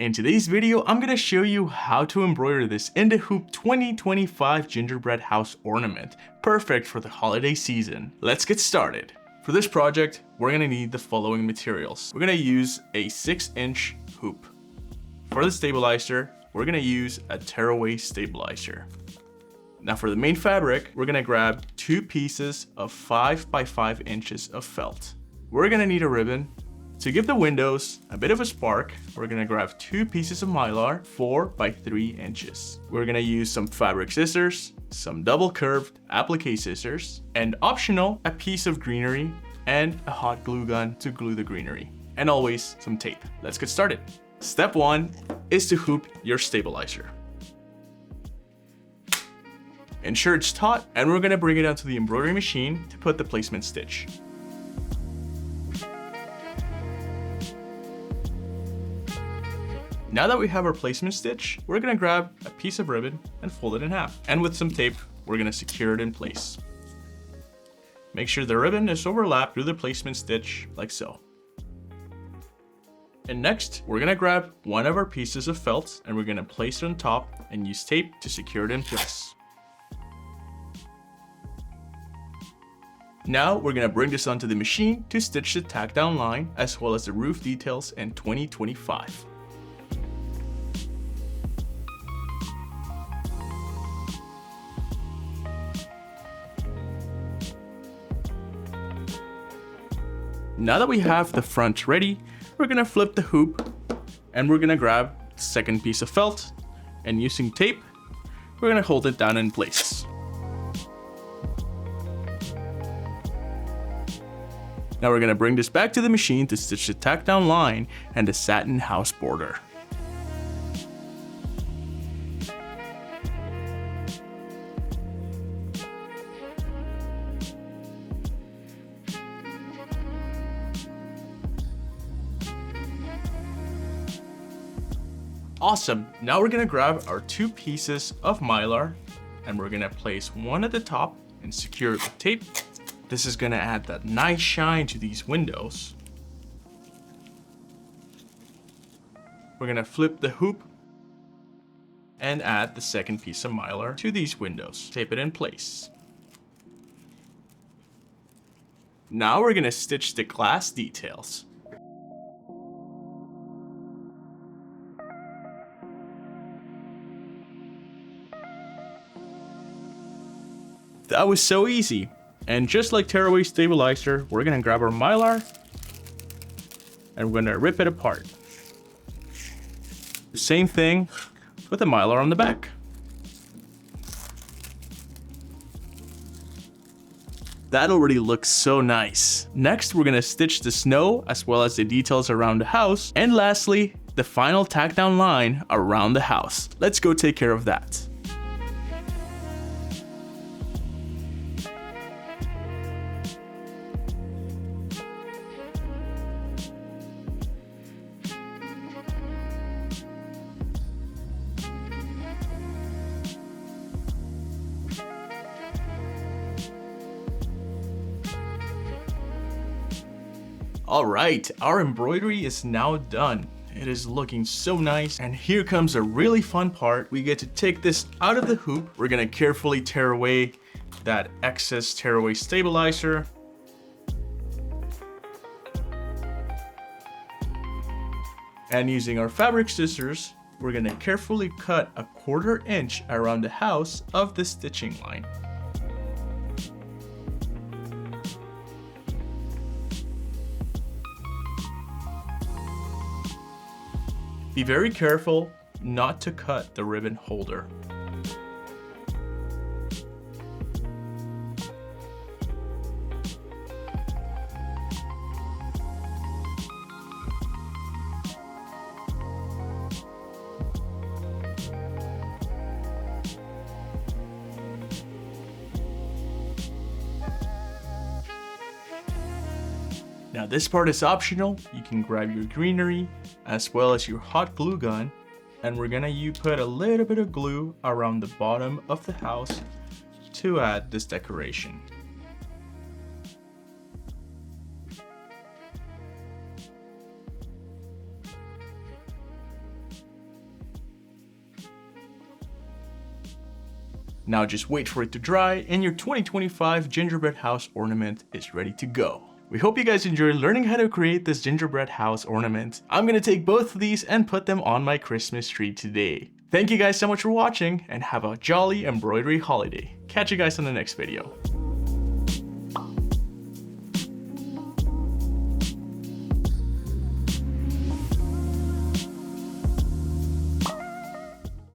In today's video, I'm gonna show you how to embroider this In the Hoop 2025 Gingerbread House Ornament, perfect for the holiday season. Let's get started. For this project, we're gonna need the following materials. We're gonna use a 6-inch hoop. For the stabilizer, we're gonna use a tearaway stabilizer. Now for the main fabric, we're gonna grab 2 pieces of 5 by 5 inches of felt. We're gonna need a ribbon. To give the windows a bit of a spark, we're gonna grab 2 pieces of Mylar, 4 by 3 inches. We're gonna use some fabric scissors, some double curved applique scissors, and optional, a piece of greenery and a hot glue gun to glue the greenery. And always some tape. Let's get started. Step 1 is to hoop your stabilizer. Ensure it's taut, and we're gonna bring it onto the embroidery machine to put the placement stitch. Now that we have our placement stitch, we're gonna grab a piece of ribbon and fold it in half. And with some tape, we're gonna secure it in place. Make sure the ribbon is overlapped through the placement stitch like so. And next, we're gonna grab one of our pieces of felt and we're gonna place it on top and use tape to secure it in place. Now we're gonna bring this onto the machine to stitch the tack down line as well as the roof details in 2025. Now that we have the front ready, we're gonna flip the hoop and we're gonna grab the second piece of felt, and using tape, we're gonna hold it down in place. Now we're gonna bring this back to the machine to stitch the tack down line and the satin house border. Awesome, now we're gonna grab our 2 pieces of Mylar and we're gonna place one at the top and secure it with tape. This is gonna add that nice shine to these windows. We're gonna flip the hoop and add the second piece of Mylar to these windows. Tape it in place. Now we're gonna stitch the glass details. That was so easy. And just like tearaway stabilizer, we're gonna grab our Mylar and we're gonna rip it apart. The same thing with the Mylar on the back. That already looks so nice. Next, we're gonna stitch the snow as well as the details around the house. And lastly, the final tack down line around the house. Let's go take care of that. Alright, our embroidery is now done. It is looking so nice, and here comes a really fun part. We get to take this out of the hoop. We're gonna carefully tear away that excess tearaway stabilizer. And using our fabric scissors, we're gonna carefully cut a 1/4 inch around the house of the stitching line. Be very careful not to cut the ribbon holder. Now this part is optional. You can grab your greenery as well as your hot glue gun, and we're gonna put a little bit of glue around the bottom of the house to add this decoration. Now just wait for it to dry and your 2025 gingerbread house ornament is ready to go. We hope you guys enjoyed learning how to create this gingerbread house ornament. I'm gonna take both of these and put them on my Christmas tree today. Thank you guys so much for watching and have a jolly embroidery holiday. Catch you guys in the next video.